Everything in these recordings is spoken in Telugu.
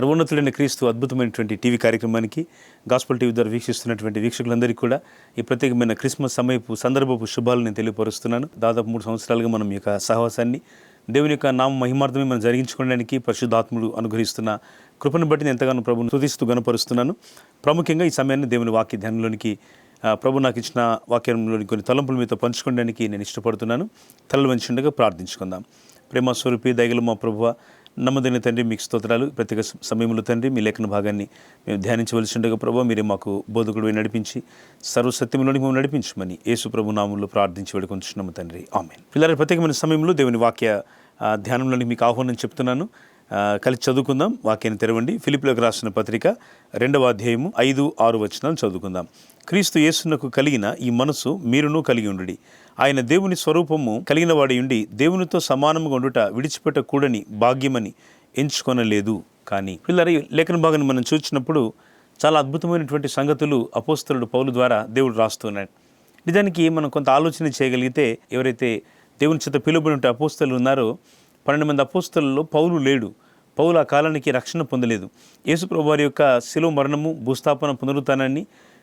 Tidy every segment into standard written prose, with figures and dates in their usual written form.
సర్వోన్నతుడైన క్రీస్తు అద్భుతమైనటువంటి టీవీ కార్యక్రమానికి గాస్పల్ టీవీ ద్వారా వీక్షిస్తున్నటువంటి వీక్షకులందరికీ కూడా ఈ ప్రత్యేకమైన క్రిస్మస్ సమయపు సందర్భపు శుభాలు నేను తెలియపరుస్తున్నాను. దాదాపు 3 సంవత్సరాలుగా మనం ఈ యొక్క సహవాసాన్ని దేవుని యొక్క నామ మహిమార్థమే మనం జరిగించుకోవడానికి పరిశుద్ధాత్ముడు అనుగ్రహిస్తున్న కృపను బట్టి నేను ఎంతగానో ప్రభుని స్తుతిస్తూ గణపరుస్తున్నాను. ప్రాముఖ్యంగా ఈ సమయాన్ని దేవుని వాక్య ధ్యానంలోనికి ప్రభు నాకు ఇచ్చిన వాక్యంలోని కొన్ని తలంపుల మీతో పంచుకోవడానికి నేను ఇష్టపడుతున్నాను. తలలు వంచుండగా ప్రార్థించుకుందాం. ప్రేమ స్వరూపి దయగల మా ప్రభువ, నమ్మదైన తండ్రి, మీకు స్తోత్రాలు. ప్రత్యేక సమయంలో తండ్రి మీ లేఖన భాగాన్ని మేము ధ్యానించవలసి ఉండగా ప్రభు, మీరే మాకు బోధకుడు నడిపించి సర్వసత్యంలోనికి మేము నడిపించమని యేసు ప్రభు నామంలో ప్రార్థించి వేడుకొంచున్నాము తండ్రి, ఆమేన్. పిల్లల ప్రత్యేకమైన సమయంలో దేవుని వాక్య ధ్యానంలోనికి మీకు ఆహ్వానం చెప్తున్నాను. కలిసి చదువుకుందాం. వాక్యాన్ని తెరవండి. ఫిలిప్పీయులకు రాసిన పత్రిక 2వ అధ్యాయము 5-6 వచనాలు చదువుకుందాం. క్రీస్తు యేసునకు కలిగిన ఈ మనసు మీరును కలిగి ఉండుడి. ఆయన దేవుని స్వరూపము కలిగిన వాడి ఉండి దేవునితో సమానముగా ఉండుట విడిచిపెట్టకూడని భాగ్యమని ఎంచుకొనలేదు. కానీ పిల్లలు, లేఖన భాగాన్ని మనం చూసినప్పుడు చాలా అద్భుతమైనటువంటి సంగతులు అపోస్తలుడు పౌలు ద్వారా దేవుడు రాస్తున్నాడు. నిజానికి మనం కొంత ఆలోచన చేయగలిగితే, ఎవరైతే దేవుని చేత పిలువబడిన అపోస్తలు ఉన్నారో 12 మంది అపోస్తలలో పౌలు లేడు. పౌలు ఆ కాలానికి రక్షణ పొందలేదు. యేసుప్రభు వారి యొక్క శిలువ మరణము, భూస్థాపన, పునరుత్థానాన్ని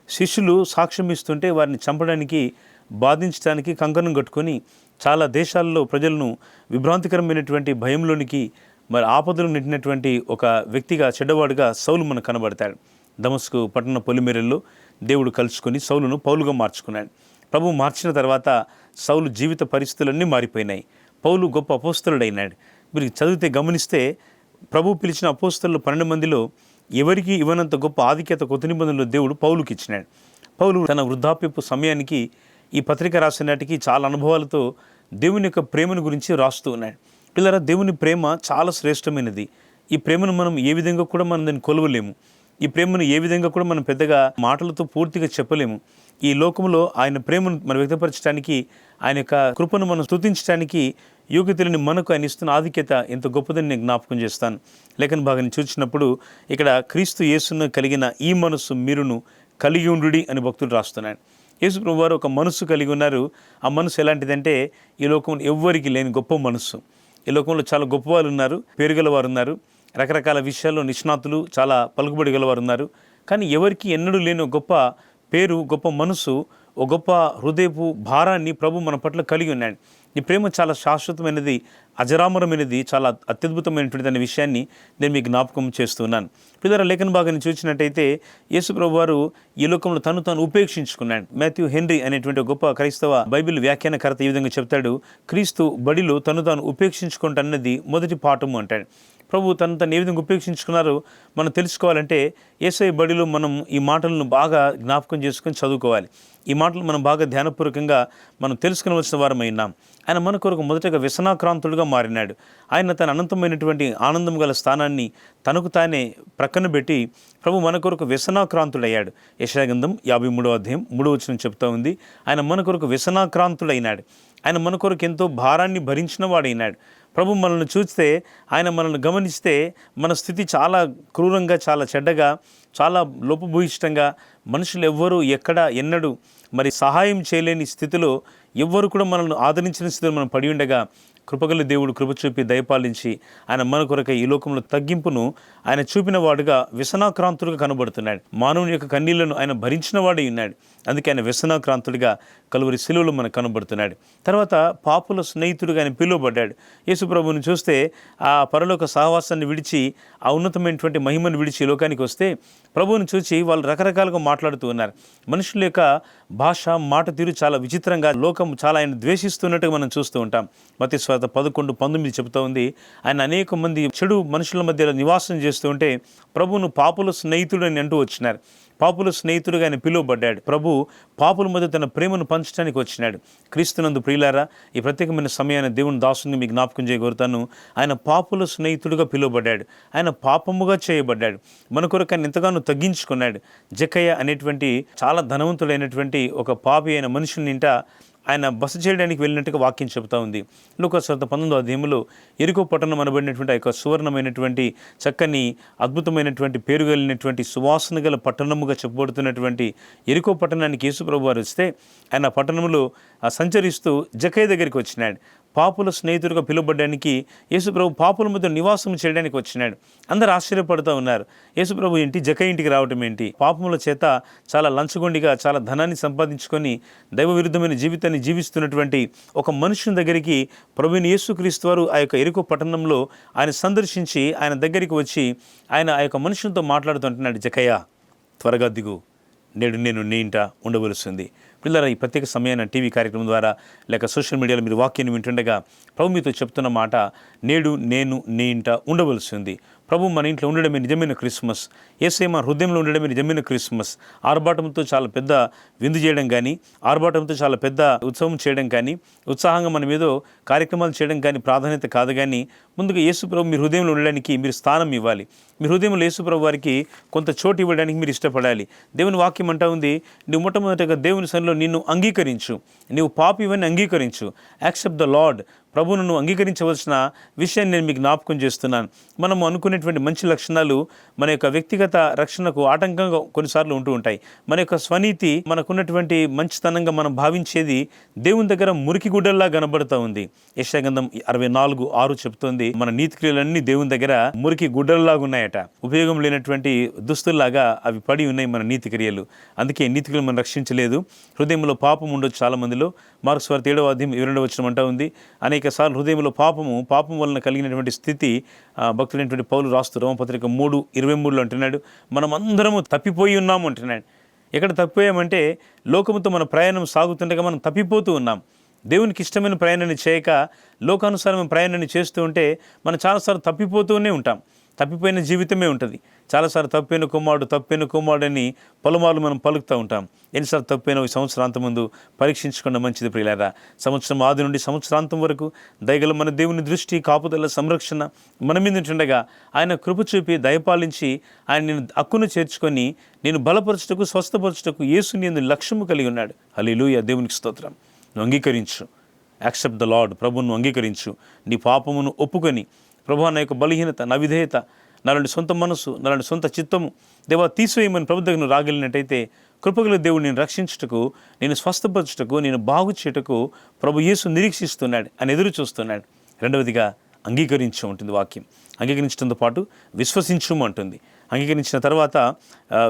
శిష్యులు సాక్ష్యం ఇస్తుంటే వారిని చంపడానికి, బాధించడానికి కంకణం కట్టుకొని చాలా దేశాల్లో ప్రజలను విభ్రాంతికరమైనటువంటి భయంలోనికి, మరి ఆపదలు నెట్టినటువంటి ఒక వ్యక్తిగా, చెడ్డవాడుగా సౌలు మనకు కనబడతాడు. దమస్కు పట్టణ పొలిమేరల్లో దేవుడు కలుసుకొని సౌలును పౌలుగా మార్చుకున్నాడు. ప్రభు మార్చిన తర్వాత సౌలు జీవిత పరిస్థితులన్నీ మారిపోయినాయి. పౌలు గొప్ప అపోస్తలుడైనాడు. మీరు చదివితే గమనిస్తే ప్రభు పిలిచిన అపోస్తలు 12 మందిలో ఎవరికి ఇవ్వనంత గొప్ప ఆధిక్యత కొత్త నిబంధనలో దేవుడు పౌలుకి ఇచ్చినాడు. పౌలు తన వృద్ధాప్యపు సమయానికి ఈ పత్రిక రాసినాటికి చాలా అనుభవాలతో దేవుని యొక్క ప్రేమను గురించి రాస్తూ ఉన్నాడు. పిల్లరా, దేవుని ప్రేమ చాలా శ్రేష్టమైనది. ఈ ప్రేమను మనం ఏ విధంగా కూడా మనం దాన్ని కొలవలేము. ఈ ప్రేమను ఏ విధంగా కూడా మనం పెద్దగా మాటలతో పూర్తిగా చెప్పలేము. ఈ లోకంలో ఆయన ప్రేమను మనం వ్యక్తపరచడానికి, ఆయన యొక్క కృపను మనం స్తుతించడానికి యోగ్యతలని మనకు ఆయన ఇస్తున్న ఆధిక్యత ఎంత గొప్పదని నేను జ్ఞాపకం చేస్తాను. లేఖన భాగాన్ని చూసినప్పుడు ఇక్కడ క్రీస్తు యేసును కలిగిన ఈ మనస్సు మీరును కలిగి ఉండుడి అని భక్తుడు రాస్తున్నాడు. యేసు ప్రభు వారు ఒక మనస్సు కలిగి ఉన్నారు. ఆ మనస్సు ఎలాంటిదంటే, ఈ లోకంలో ఎవ్వరికి లేని గొప్ప మనస్సు. ఈ లోకంలో చాలా గొప్ప వాళ్ళు ఉన్నారు, పేరుగల వారు ఉన్నారు, రకరకాల విషయాల్లో నిష్ణాతులు, చాలా పలుకుబడి గలవారు ఉన్నారు. కానీ ఎవరికి ఎన్నడూ లేని గొప్ప పేరు, గొప్ప మనసు, ఓ గొప్ప హృదయపు భారాన్ని ప్రభు మన పట్ల కలిగి ఉన్నాడు. ఈ ప్రేమ చాలా శాశ్వతమైనది, అజరామరమైనది, చాలా అత్యద్భుతమైనటువంటి అనే విషయాన్ని నేను మీకు జ్ఞాపకం చేస్తున్నాను. పిల్లల, లేఖన భాగాన్ని చూసినట్టయితే యేసు ప్రభు వారు ఈ లోకంలో తాను ఉపేక్షించుకున్నాడు. మాథ్యూ హెన్రీ అనేటువంటి గొప్ప క్రైస్తవ బైబిల్ వ్యాఖ్యానకర్త ఈ విధంగా చెప్తాడు: క్రీస్తు బడిలో తాను ఉపేక్షించుకుంటున్నది మొదటి పాఠము అంటాడు. ప్రభు తను ఏ విధంగా ఉపేక్షించుకున్నారో మనం తెలుసుకోవాలంటే యేసయ్య బడిలో మనం ఈ మాటలను బాగా జ్ఞాపకం చేసుకొని చదువుకోవాలి. ఈ మాటలు మనం బాగా ధ్యానపూర్వకంగా మనం తెలుసుకునవలసిన వారమైనాం. ఆయన మన కొరకు మొదటగా వ్యసనాక్రాంతుడుగా మారినాడు. ఆయన తన అనంతమైనటువంటి ఆనందం గల స్థానాన్ని తనకు తానే ప్రక్కన పెట్టి ప్రభు మన కొరకు వ్యసనాక్రాంతుడయ్యాడు. యెషయా గ్రంథం 53వ అధ్యాయం 3వ వచనం చెప్తా ఉంది. ఆయన మన కొరకు వ్యసనాక్రాంతుడైనాడు. ఆయన మన కొరకు ఎంతో భారాన్ని భరించిన వాడైనాడు. ప్రభు మనల్ని చూస్తే, ఆయన మనల్ని గమనిస్తే మన స్థితి చాలా క్రూరంగా, చాలా చెడ్డగా, చాలా లోపభూయిష్టంగా, మనుషులు ఎవ్వరూ ఎక్కడ ఎన్నడూ మరి సహాయం చేయలేని స్థితిలో, ఎవ్వరు కూడా మనల్ని ఆదరించిన స్థితిలో మనం పడి ఉండగా కృపగల దేవుడు కృప చూపి దయపాలించి ఆయన మన కొరకు ఈ లోకంలో తగ్గింపును ఆయన చూపిన వాడుగా వ్యసనాక్రాంతుడిగా కనబడుతున్నాడు. మానవుని యొక్క కన్నీళ్లను ఆయన భరించిన వాడే ఉన్నాడు. అందుకే ఆయన వ్యసనాక్రాంతుడిగా కలువరి శిలువలో మనకు కనబడుతున్నాడు. తర్వాత పాపుల స్నేహితుడిగా ఆయన పిలువబడ్డాడు. యేసు ప్రభువుని చూస్తే ఆ పరలోక సహవాసాన్ని విడిచి, ఆ ఉన్నతమైనటువంటి మహిమను విడిచి లోకానికి వస్తే ప్రభువుని చూసి వాళ్ళు రకరకాలుగా మాట్లాడుతూ ఉన్నారు. మనుషుల యొక్క భాష, మాట తీరు చాలా విచిత్రంగా, లోకం చాలా ఆయన ద్వేషిస్తున్నట్టుగా మనం చూస్తూ ఉంటాం. మత్తయి సువార్త 11:19 చెబుతూ ఉంది, ఆయన అనేక మంది చెడు మనుషుల మధ్యలో నివాసం చేస్తూ ఉంటే ప్రభువును పాపుల స్నేహితుడు అని అంటూ వచ్చినారు. పాపుల స్నేహితుడుగా ఆయన పిలువబడ్డాడు. ప్రభు పాపుల మధ్య తన ప్రేమను పంచడానికి వచ్చినాడు. క్రీస్తునందు ప్రియులారా, ఈ ప్రత్యేకమైన సమయాన్ని దేవుని దాసుని మీకు జ్ఞాపకం చేయగోరుతాను. ఆయన పాపుల స్నేహితుడుగా పిలువబడ్డాడు. ఆయన పాపముగా చేయబడ్డాడు. మన కొరకు ఆయన ఎంతగానో తగ్గించుకున్నాడు. జక్కయ్య అనేటువంటి చాలా ధనవంతుడైనటువంటి ఒక పాపి అయిన మనుషుని ఇంట ఆయన బస చేయడానికి వెళ్ళినట్టుగా వాక్యం చెబుతూ ఉంది. లూకా సువార్త 19వ అధ్యాయంలో ఎరికో పట్టణం అనబడినటువంటి ఆ యొక్క సువర్ణమైనటువంటి, చక్కని, అద్భుతమైనటువంటి, పేరుగలిగినటువంటి, సువాసన గల పట్టణముగా చెప్పబడుతున్నటువంటి ఎరికో పట్టణానికి యేసు ప్రభువు వారు వస్తే ఆయన పట్టణంలో సంచరిస్తూ జక్కయ్య దగ్గరికి వచ్చినాడు. పాపుల స్నేహితుడిగా పిలువబడడానికి యేసుప్రభు పాపుల మధ్య నివాసం చేయడానికి వచ్చినాడు. అందరూ ఆశ్చర్యపడుతూ ఉన్నారు. యేసుప్రభు ఏంటి జక్కయ్య ఇంటికి రావటం ఏంటి? పాపముల చేత చాలా లంచగొండిగా చాలా ధనాన్ని సంపాదించుకొని దైవ విరుద్ధమైన జీవితాన్ని జీవిస్తున్నటువంటి ఒక మనుషుని దగ్గరికి ప్రభువైన యేసుక్రీస్తు వారు ఆ యొక్క యెరికో పట్టణంలో ఆయన సందర్శించి ఆయన దగ్గరికి వచ్చి ఆయన ఆ యొక్క మనుషులతో మాట్లాడుతుంటున్నాడు, జక్కయ్య త్వరగా దిగు, నేడు నేను నీ ఇంట ఉండవలసింది. పిల్లరా, ఈ ప్రత్యేక సమయాన్ని టీవీ కార్యక్రమం ద్వారా లేక సోషల్ మీడియాలో మీరు వాక్యాన్ని వింటుండగా ప్రభు మీతో చెప్తున్న మాట, నేడు నేను నీ ఇంట ఉండవలసింది. ప్రభు మన ఇంట్లో ఉండడమే నిజమైన క్రిస్మస్. యేసయ్య మన హృదయంలో ఉండడమే నిజమైన క్రిస్మస్. ఆర్భాటంతో చాలా పెద్ద విందు చేయడం కానీ, ఆర్భాటంతో చాలా పెద్ద ఉత్సవం చేయడం కానీ, ఉత్సాహంగా మనం ఏదో కార్యక్రమాలు చేయడం కానీ ప్రాధాన్యత కాదు. కానీ ముందుగా యేసుప్రభు మీ హృదయంలో ఉండడానికి మీరు స్థానం ఇవ్వాలి. మీ హృదయంలో యేసుప్రభు వారికి కొంత చోటు ఇవ్వడానికి మీరు ఇష్టపడాలి. దేవుని వాక్యం అంటా ఉంది, నువ్వు మొట్టమొదటిగా దేవుని సన్నిధిలో నిన్ను అంగీకరించు, నీవు పాపివని అంగీకరించు. Accept the lord. ప్రభువును నువ్వు అంగీకరించవలసిన విషయాన్ని నేను మీకు జ్ఞాపకం చేస్తున్నాను. మనము అనుకునేటువంటి మంచి లక్షణాలు మన యొక్క వ్యక్తిగత రక్షణకు ఆటంకంగా కొన్నిసార్లు ఉంటూ ఉంటాయి. మన యొక్క స్వనీతి, మనకున్నటువంటి మంచితనంగా మనం భావించేది దేవుని దగ్గర మురికి గుడ్డల్లా కనబడుతూ ఉంది. యెషయా గ్రంథం 64:6 చెప్తోంది, మన నీతి క్రియలన్నీ దేవుని దగ్గర మురికి గుడ్డల్లాగా ఉన్నాయట. ఉపయోగం లేనటువంటి దుస్తుల్లాగా అవి పడి ఉన్నాయి మన నీతి క్రియలు. అందుకే నీతి క్రియలు మనం రక్షించలేదు. హృదయంలో పాపం ఉండొచ్చు చాలా మందిలో. మార్కు సువార్త 7:22 అంటా ఉంది, అనేక సార్లు హృదయంలో పాపం వలన కలిగినటువంటి స్థితి భక్తుడైనటువంటి పౌలు రాస్తూ రోమపత్రిక 3:23 అంటున్నాడు, మనం అందరము తప్పిపోయి ఉన్నాము అంటున్నాడు. ఎక్కడ తప్పిపోయామంటే లోకముతో మన ప్రయాణం సాగుతుండగా మనం తప్పిపోతూ ఉన్నాం. దేవునికి ఇష్టమైన ప్రయాణాన్ని చేయక లోకానుసారమైన ప్రయాణాన్ని చేస్తూ ఉంటే మనం చాలాసార్లు తప్పిపోతూనే ఉంటాం. తప్పిపోయిన జీవితమే ఉంటుంది. చాలాసార్లు తప్పిపోయిన కుమారుడు అని పలుమార్లు మనం పలుకుతూ ఉంటాం. ఎన్నిసార్లు తప్పిపోయిన ఈ సంవత్సరాంతం ముందు పరీక్షించుకున్న మంచిది ప్రియులారా. సంవత్సరం ఆది నుండి సంవత్సరాంతం వరకు దయగల మన దేవుని దృష్టి, కాపుదల, సంరక్షణ మన మీద ఉంటుండగా ఆయన కృప చూపి దయపాలించి ఆయన నేను హక్కును చేర్చుకొని నేను బలపరచుటకు, స్వస్థపరచుటకు యేసు నీ లక్ష్యము కలిగి ఉన్నాడు. హల్లెలూయా, దేవునికి స్తోత్రం. నువ్వు అంగీకరించు. Accept the lord. ప్రభువును అంగీకరించు. నీ పాపమును ఒప్పుకొని, ప్రభు నా యొక్క బలహీనత, నా విధేయత, నాలాంటి సొంత మనసు, నాలాంటి సొంత చిత్తము దేవా తీసివేయమని ప్రభు దగ్గర నువ్వు రాగలిగినట్టయితే కృపగల దేవుడు నేను రక్షించుటకు, నేను స్వస్థపరచుటకు, నేను బాగు చేయుటకు ప్రభు యేసు నిరీక్షిస్తున్నాడు, అని ఎదురు చూస్తున్నాడు. రెండవదిగా అంగీకరించు ఉంటుంది వాక్యం. అంగీకరించడంతో పాటు విశ్వసించము అంటుంది. అంగీకరించిన తర్వాత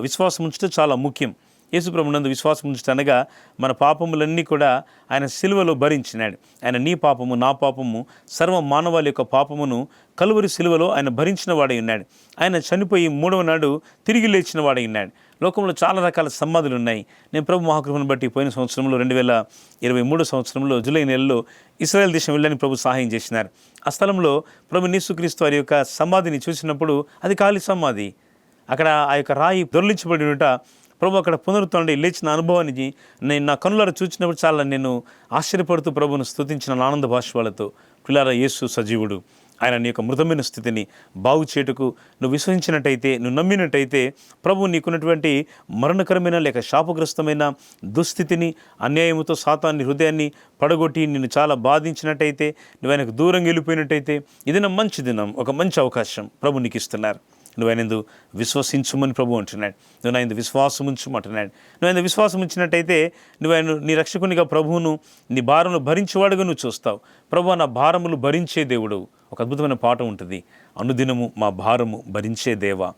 విశ్వాసం ఉంచడం చాలా ముఖ్యం. యేసుప్రభునందు విశ్వాసం ఉంచుట అనగా మన పాపములన్నీ కూడా ఆయన సిలువలో భరించినాడు. ఆయన నీ పాపము, నా పాపము, సర్వ మానవాళి యొక్క పాపమును కలువరి సిలువలో ఆయన భరించిన వాడై ఉన్నాడు. ఆయన చనిపోయి 3వ నాడు తిరిగి లేచిన వాడై ఉన్నాడు. లోకంలో చాలా రకాల సమాధులు ఉన్నాయి. నేను ప్రభు మహాకృపను బట్టి పోయిన సంవత్సరంలో 2023 సంవత్సరంలో జూలై నెలలో ఇశ్రాయేల్ దేశం వెళ్ళని ప్రభు సహాయం చేసినారు. ఆ స్థలంలో ప్రభు యేసుక్రీస్తు వారి యొక్క సమాధిని చూసినప్పుడు అది ఖాళీ సమాధి. అక్కడ ఆ యొక్క రాయి దొర్లించబడినట ప్రభు అక్కడ పునరుత్థానుడై లేచిన అనుభవానికి నేను నా కనులారా చూసినప్పుడు చాలా నేను ఆశ్చర్యపడుతూ ప్రభువును స్తుతించిన ఆనంద భాష్పాలతో, పిల్లారా యేసు సజీవుడు, ఆయన నీ యొక్క మృతమైన స్థితిని బాగు చేయుటకు నువ్వు విశ్వసించినట్టయితే, నువ్వు నమ్మినట్టయితే ప్రభు నీకున్నటువంటి మరణకరమైన లేక శాపగ్రస్తమైన దుస్థితిని, అన్యాయముతో సాతాన్ని హృదయాన్ని పడగొట్టి నిన్ను చాలా బాధించినట్టయితే, నువ్వు ఆయనకు దూరంగా వెళ్ళిపోయినట్టయితే ఇది నా మంచి దినం, ఒక మంచి అవకాశం ప్రభు నీకు ఇస్తున్నారు. నువ్వు ఆయన విశ్వసించుమని ప్రభు అంటున్నాడు. నువ్వు ఆయన విశ్వాసం ఉంచుమంటున్నాడు. నువ్వు ఆయన విశ్వాసం ఉంచినట్టయితే నువ్వు ఆయన నీ రక్షకునిగా ప్రభువును నీ భారములు భరించేవాడుగా నువ్వు చూస్తావు. ప్రభు నా భారములు భరించే దేవుడు. ఒక అద్భుతమైన పాట ఉంటుంది, అనుదినము మా భారము భరించే దేవా,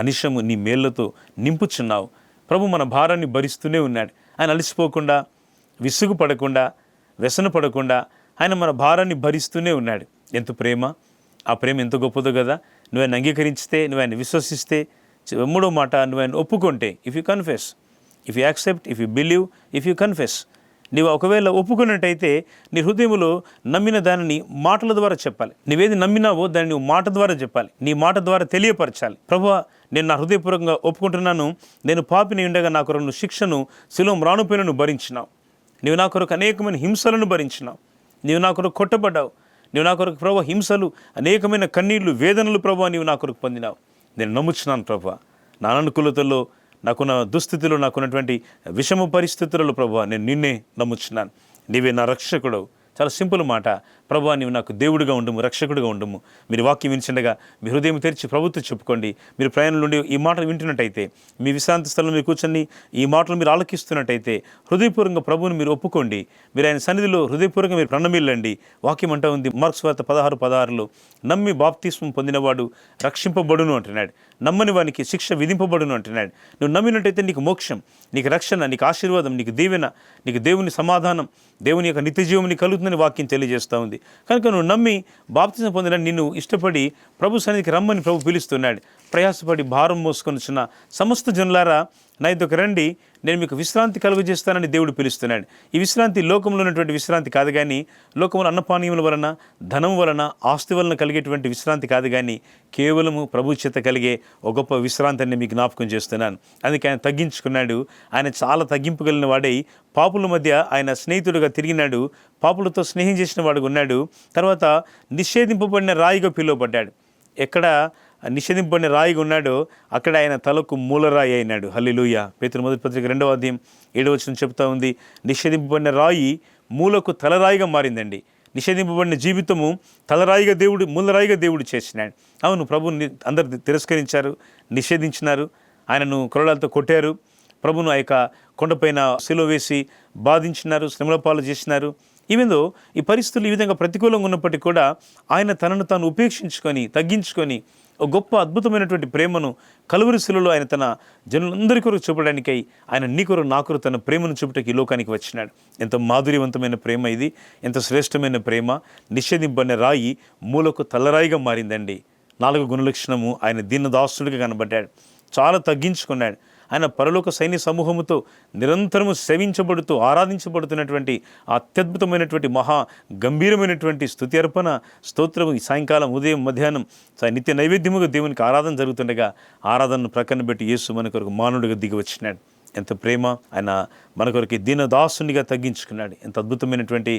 అనిశము నీ మేళ్లతో నింపుచున్నావు. ప్రభు మన భారాన్ని భరిస్తూనే ఉన్నాడు. ఆయన అలసిపోకుండా, విసుగు పడకుండా, వ్యసన పడకుండా ఆయన మన భారాన్ని భరిస్తూనే ఉన్నాడు. ఎంత ప్రేమ! ఆ ప్రేమ ఎంత గొప్పదో కదా. నువ్వు ఆయన అంగీకరిస్తే, నువ్వు ఆయన విశ్వసిస్తే, మూడో మాట నువ్వు ఆయన ఒప్పుకుంటే, if you confess, if you accept, if you believe, if you confess. నీవు ఒకవేళ ఒప్పుకున్నట్టయితే నీ హృదయంలో నమ్మిన దానిని మాటల ద్వారా చెప్పాలి. నువ్వేది నమ్మినావో దాన్ని నువ్వు మాట ద్వారా చెప్పాలి. నీ మాట ద్వారా తెలియపరచాలి. ప్రభువా, నేను నా హృదయపూర్వకంగా ఒప్పుకుంటున్నాను, నేను పాపిని ఉండగా నా కొరకు శిక్షను శిలువ మ్రానుపైన భరించినావు. నీవు నా కొరకు అనేకమైన హింసలను భరించినావు. నీవు నా కొరకు కొట్టబడ్డావు. నీవు నా కొరకు ప్రభు హింసలు, అనేకమైన కన్నీళ్లు, వేదనలు ప్రభు నీవు నా కొరకు పొందినావు. నేను నమ్ముచున్నాను ప్రభు. నా అనుకూలతల్లో, నాకున్న దుస్థితిలో, నాకున్నటువంటి విషమ పరిస్థితులలో ప్రభు నేను నిన్నే నమ్ముచున్నాను. నీవే నా రక్షకుడవు. చాలా సింపుల్ మాట. ప్రభువా నీవు నాకు దేవుడిగా ఉండము, రక్షకుడిగా ఉండము. మీరు వాక్యం వినిచుండగా మీ హృదయం తెరిచి ప్రభుత్వం చెప్పుకోండి. మీరు ప్రయాణం నుండి ఈ మాటలు వింటున్నట్టయితే, మీ విశ్రాంతి స్థలంలో మీరు కూర్చొని ఈ మాటలు మీరు ఆలకిస్తున్నట్టయితే హృదయపూర్వకంగా ప్రభువుని మీరు ఒప్పుకోండి. మీరు ఆయన సన్నిధిలో హృదయపూర్వకంగా మీరు ప్రణమిల్లండి. వాక్యం అంటూ ఉంది మార్క్స్ వార్త 16:16 నమ్మి బాప్తిస్మం పొందినవాడు రక్షింపబడును అంటున్నాడు. నమ్మని వానికి శిక్ష విధింపబడును అంటున్నాడు. నువ్వు నమ్మినట్టయితే నీకు మోక్షం, నీకు రక్షణ, నీకు ఆశీర్వాదం, నీకు దీవెన, నీకు దేవుని సమాధానం, దేవుని యొక్క నిత్య జీవం కలుగుతుందని వాక్యం తెలియజేస్తూ ఉంది. కనుక నువ్వు నమ్మి బాప్తిజం పొందిన నిన్ను ఇష్టపడి ప్రభు సన్నిధికి రమ్మని ప్రభు పిలుస్తున్నాడు. ప్రయాసపడి భారం మోసుకొని వచ్చిన సమస్త జనులారా నా ఇద్దరికి రండి, నేను మీకు విశ్రాంతి కలుగజేస్తానని దేవుడు పిలుస్తున్నాడు. ఈ విశ్రాంతి లోకంలో ఉన్నటువంటి విశ్రాంతి కాదు కానీ, లోకంలో అన్నపానీయముల వలన, ధనం వలన, ఆస్తి వలన కలిగేటువంటి విశ్రాంతి కాదు కానీ, కేవలము ప్రభు చేత కలిగే ఒక గొప్ప విశ్రాంతి అని మీకు జ్ఞాపకం చేస్తున్నాను. అందుకే ఆయన తగ్గించుకున్నాడు. ఆయన చాలా తగ్గింపగలిగిన వాడై పాపుల మధ్య ఆయన స్నేహితుడిగా తిరిగినాడు. పాపులతో స్నేహం చేసిన వాడుగా ఉన్నాడు. తర్వాత నిషేధింపబడిన రాయిగా పిలువబడ్డాడు. ఎక్కడ నిషేధింపబడిన రాయిగా ఉన్నాడో అక్కడ ఆయన తలకు మూలరాయి అయినాడు. హల్లెలూయా. పేతురు మొదటి పత్రిక 2వ అధ్యాయం 7వ వచనం చెప్తా ఉంది, నిషేధింపబడిన రాయి మూలకు తలరాయిగా మారిందండి. నిషేధింపబడిన జీవితము తలరాయిగా దేవుడు, మూలరాయిగా దేవుడు చేసినాడు. అవును, ప్రభుని అందరు తిరస్కరించారు, నిషేధించినారు, ఆయనను కొరడాలతో కొట్టారు, ప్రభును ఆ యొక్క కొండపైన సిలువ వేసి బాధించినారు, శ్రమల పాలు చేసినారు. ఈవెందో ఈ పరిస్థితులు ఈ విధంగా ప్రతికూలంగా ఉన్నప్పటికీ కూడా ఆయన తనను తాను ఉపేక్షించుకొని తగ్గించుకొని ఒక గొప్ప అద్భుతమైనటువంటి ప్రేమను కలువరి శిలువలో ఆయన తన జనులందరి కొరకు చూపడానికై ఆయన నీ కొరకు నా కొరకు తన ప్రేమను చూపటకి ఈ లోకానికి వచ్చినాడు. ఎంత మాధుర్యవంతమైన ప్రేమ ఇది, ఎంత శ్రేష్టమైన ప్రేమ. నిషేధింపబడిన రాయి మూలకు తలరాయిగా మారిందండి. 4వ గుణలక్షణము, ఆయన దీనదాసుడిగా కనబడ్డాడు. చాలా తగ్గించుకున్నాడు. ఆయన పరలోక సైన్య సమూహముతో నిరంతరము సేవించబడుతూ ఆరాధించబడుతున్నటువంటి అత్యద్భుతమైనటువంటి మహా గంభీరమైనటువంటి స్తుతి అర్పణ స్తోత్రము సాయంకాలం, ఉదయం, మధ్యాహ్నం నిత్య నైవేద్యముగా దేవునికి ఆరాధన జరుగుతుండగా ఆరాధనను ప్రక్కన పెట్టి యేసు మన కొరకు మానవుడిగా దిగి వచ్చినాడు. ఎంత ప్రేమ! ఆయన మన కొరకు దీనదాసునిగా తగ్గించుకున్నాడు. ఎంత అద్భుతమైనటువంటి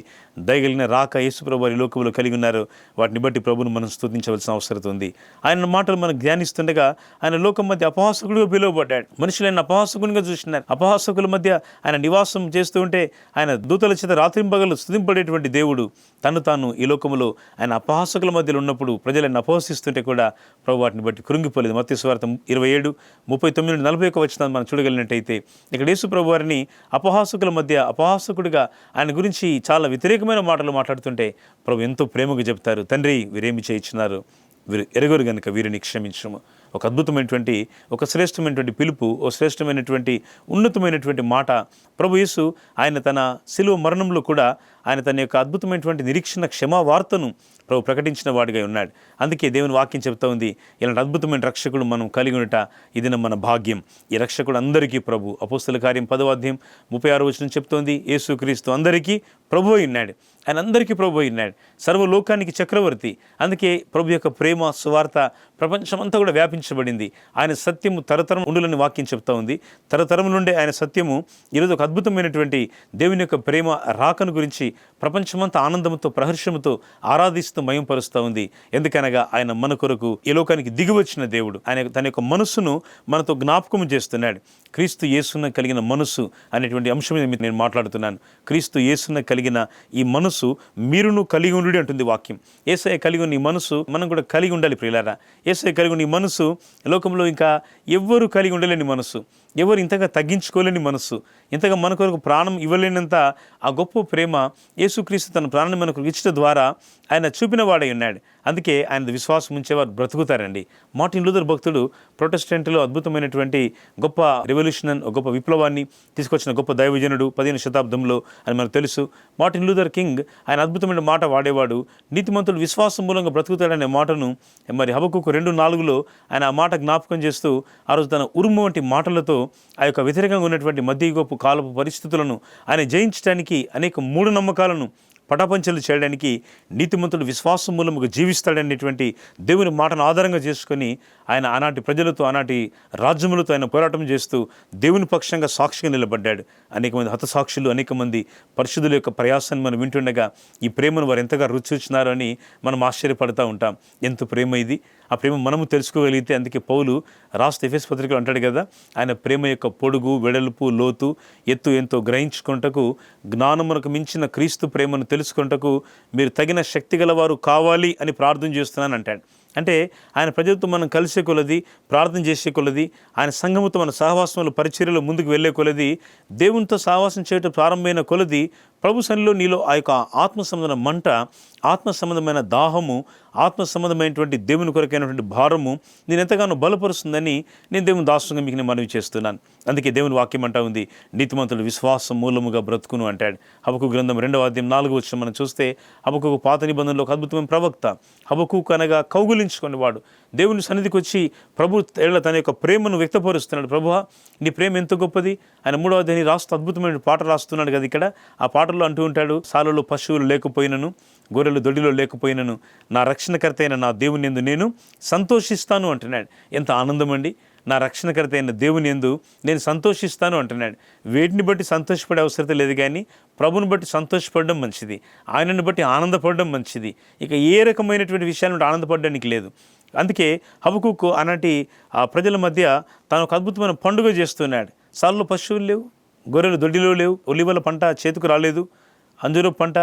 దయగలిగిన రాక యేసుప్రభు వారి లోకంలో కలిగి ఉన్నారు. వాటిని బట్టి ప్రభువును మనం స్తుతించవలసిన అవసరం ఉంది. ఆయన మాటలు మనకు ధ్యానిస్తుండగా ఆయన లోకం మధ్య అపహాసకుడిగా పిలువబడ్డాడు. మనుషులైన అపహాసకునిగా చూసినారు. అపహాసకుల మధ్య ఆయన నివాసం చేస్తూ ఉంటే ఆయన దూతల చేత రాత్రింపగలు స్తుతింపడేటువంటి దేవుడు తాను ఈ లోకంలో ఆయన అపహాసకుల మధ్యలో ఉన్నప్పుడు ప్రజలను అపహసిస్తుంటే కూడా ప్రభు వాటిని బట్టి కృంగిపోలేదు. మత్తయి సువార్త 27:39-41 వచనాన్ని మనం చూడగలిగినట్టయితే ఇక్కడ యేసు ప్రభు వారిని అపహాసకుల మధ్య అపహాసకుడిగా ఆయన గురించి చాలా వ్యతిరేకమైన మాటలు మాట్లాడుతుంటే ప్రభు ఎంతో ప్రేమగా చెప్తారు, తండ్రి వీరేమి చేయించున్నారు, వీరు ఎరగరు గనుక వీరిని క్షమించము. ఒక అద్భుతమైనటువంటి, ఒక శ్రేష్టమైనటువంటి పిలుపు, ఒక శ్రేష్టమైనటువంటి ఉన్నతమైనటువంటి మాట. ప్రభు యేసు ఆయన తన శిలువ మరణంలో కూడా ఆయన తన యొక్క అద్భుతమైనటువంటి నిరీక్షణ క్షమా వార్తను ప్రభు ప్రకటించిన వాడిగా ఉన్నాడు. అందుకే దేవుని వాక్యం చెప్తా ఉంది, ఇలాంటి అద్భుతమైన రక్షకుడు మనం కలిగి ఉండట ఇది మన భాగ్యం. ఈ రక్షకుడు అందరికీ ప్రభు. అపోస్తల కార్యం 10వ అధ్యాయం 36వ వచనం చెప్తోంది, యేసుక్రీస్తు అందరికీ ప్రభు అయినాడు. ఆయన అందరికీ ప్రభు అయినాడు, సర్వలోకానికి చక్రవర్తి. అందుకే ప్రభు యొక్క ప్రేమ సువార్త ప్రపంచమంతా కూడా వ్యాపించబడింది. ఆయన సత్యము తరతరం ఉండులని వాక్యం చెప్తా ఉంది. తరతరం నుండే ఆయన సత్యము ఈరోజు ఒక అద్భుతమైనటువంటి దేవుని యొక్క ప్రేమ రాకను గురించి ప్రపంచమంతా ఆనందంతో ప్రహర్షముతో ఆరాధిస్తూ మయంపరుస్తూ ఉంది. ఎందుకనగా ఆయన మన కొరకు ఈ లోకానికి దిగివచ్చిన దేవుడు. ఆయన తన యొక్క మనస్సును మనతో జ్ఞాపకం చేస్తున్నాడు. క్రీస్తు యేసున కలిగిన మనస్సు అనేటువంటి అంశం మీద నేను మాట్లాడుతున్నాను. క్రీస్తు యేసున కలిగిన ఈ మనస్సు మీరును కలిగి ఉండు అంటుంది వాక్యం. యేసయ్య కలిగి ఉన్న ఈ మనస్సు మనం కూడా కలిగి ఉండాలి ప్రియులారా. యేసయ్య కలిగి ఉన్న ఈ మనస్సు లోకంలో ఇంకా ఎవ్వరూ కలిగి ఉండలేని మనస్సు, ఎవరు ఇంతగా తగ్గించుకోలేని మనస్సు, ఇంతగా మన కొరకు ప్రాణం ఇవ్వలేనంత ఆ గొప్ప ప్రేమ యేసుక్రీస్తు తన ప్రాణాన్ని మనకు ఇచ్చడం ద్వారా ఆయన చూపిన వాడై ఉన్నాడు. అందుకే ఆయన విశ్వాసం ఉంచేవారు బ్రతుకుతారండి. మార్టిన్ లూథర్ భక్తుడు ప్రొటెస్టెంట్లో అద్భుతమైనటువంటి గొప్ప రెవల్యూషన్, గొప్ప విప్లవాన్ని తీసుకొచ్చిన గొప్ప దైవజనుడు 15వ శతాబ్దంలో అని మనకు తెలుసు. మార్టిన్ లూథర్ కింగ్ ఆయన అద్భుతమైన మాట వాడేవాడు. నీతిమంతుడు విశ్వాసం మూలంగా బ్రతుకుతాడనే మాటను మరి హబక్కూకు 2:4 ఆయన ఆ మాట జ్ఞాపకం చేస్తూ ఆ రోజు తన ఉరుము వంటి మాటలతో ఆ యొక్క వ్యతిరేకంగా ఉన్నటువంటి మధ్యయుగపు కాలపు పరిస్థితులను ఆయన జయించడానికి అనేక మూఢనమ్మకాలను పటాపంచలు చేయడానికి నీతిమంతుడు విశ్వాసం మూలముగా జీవిస్తాడనేటువంటి దేవుని మాటను ఆధారంగా చేసుకొని ఆయన ఆనాటి ప్రజలతో, ఆనాటి రాజ్యములతో ఆయన పోరాటం చేస్తూ దేవుని పక్షంగా సాక్షిగా నిలబడ్డాడు. అనేక మంది హతసాక్షులు, అనేక మంది పరిశుద్ధుల యొక్క ప్రయాసాన్ని మనం వింటుండగా ఈ ప్రేమను వారు ఎంతగా రుచి చూచినారో అని మనం ఆశ్చర్యపడుతూ ఉంటాం. ఎంత ప్రేమ ఇది! ఆ ప్రేమ మనము తెలుసుకోగలిగితే, అందుకే పౌలు రాష్ట్ర ఎఫెసు పత్రికలో అంటాడు కదా, ఆయన ప్రేమ యొక్క పొడుగు, వెడల్పు, లోతు, ఎత్తు ఎంతో గ్రహించుకుంటకు జ్ఞానమునకు మించిన క్రీస్తు ప్రేమను తెలుసుకుంటకు మీరు తగిన శక్తి గలవారు కావాలి అని ప్రార్థన చేస్తున్నాను అంటాడు. అంటే ఆయన ప్రజలతో మనం కలిసే కొలది, ప్రార్థన చేసే కొలది, ఆయన సంఘముతో మన సహవాసంలో పరిచర్యలో ముందుకు వెళ్ళే కొలది, దేవునితో సహవాసం చేయటం ప్రారంభమైన కొలది ప్రభు సన్నిధిలో నీలో ఆ యొక్క ఆత్మ సంబంధమైన మంట, ఆత్మ సంబంధమైన దాహము, ఆత్మ సంబంధమైనటువంటి దేవుని కొరకైనటువంటి భారము నేను ఎంతగానో బలపరుస్తుందని నేను దేవుని దాసుగా మీకు నేను మనవి చేస్తున్నాను. అందుకే దేవుని వాక్యం అంటా ఉంది, నీతిమంతుడు విశ్వాసం మూలముగా బ్రతుకును అంటాడు. హబక్కూకు గ్రంథం 2:4 మనం చూస్తే, హబక్కూకు పాత నిబంధనలో ఒక అద్భుతమైన ప్రవక్త. హబక్కూకు అనగా కౌగులించుకునేవాడు. దేవుని సన్నిధికి వచ్చి ప్రభు తన యొక్క ప్రేమను వ్యక్తపరుస్తున్నాడు. ప్రభువా, నీ ప్రేమ ఎంత గొప్పది. ఆయన 3వ అధ్యాయం రాస్తూ అద్భుతమైన పాట రాస్తున్నాడు కదా. ఇక్కడ ఆ పాటలో అంటూ ఉంటాడు, సాలలో పశువులు లేకపోయినను, గొర్రెలు దొడ్డిలో లేకపోయినను, నా రక్షణకర్త అయిన నా దేవుని యందు నేను సంతోషిస్తాను అంటున్నాడు. ఎంత ఆనందం అండి. నా రక్షణకర్త అయిన దేవుని యందు నేను సంతోషిస్తాను అంటున్నాడు. వేటిని బట్టి సంతోషపడే అవసరం లేదు, కానీ ప్రభుని బట్టి సంతోషపడడం మంచిది, ఆయనను బట్టి ఆనందపడడం మంచిది. ఇక ఏ రకమైనటువంటి విషయాల నుండి ఆనందపడడానికి లేదు. అందుకే హబక్కూకు అలాంటి ఆ ప్రజల మధ్య తాను ఒక అద్భుతమైన పండుగ చేస్తున్నాడు. సాల్లో పశువులు లేవు, గొర్రెలు దొడ్డిలో లేవు, ఒలివల పంట చేతికి రాలేదు, అంజూరు పంట,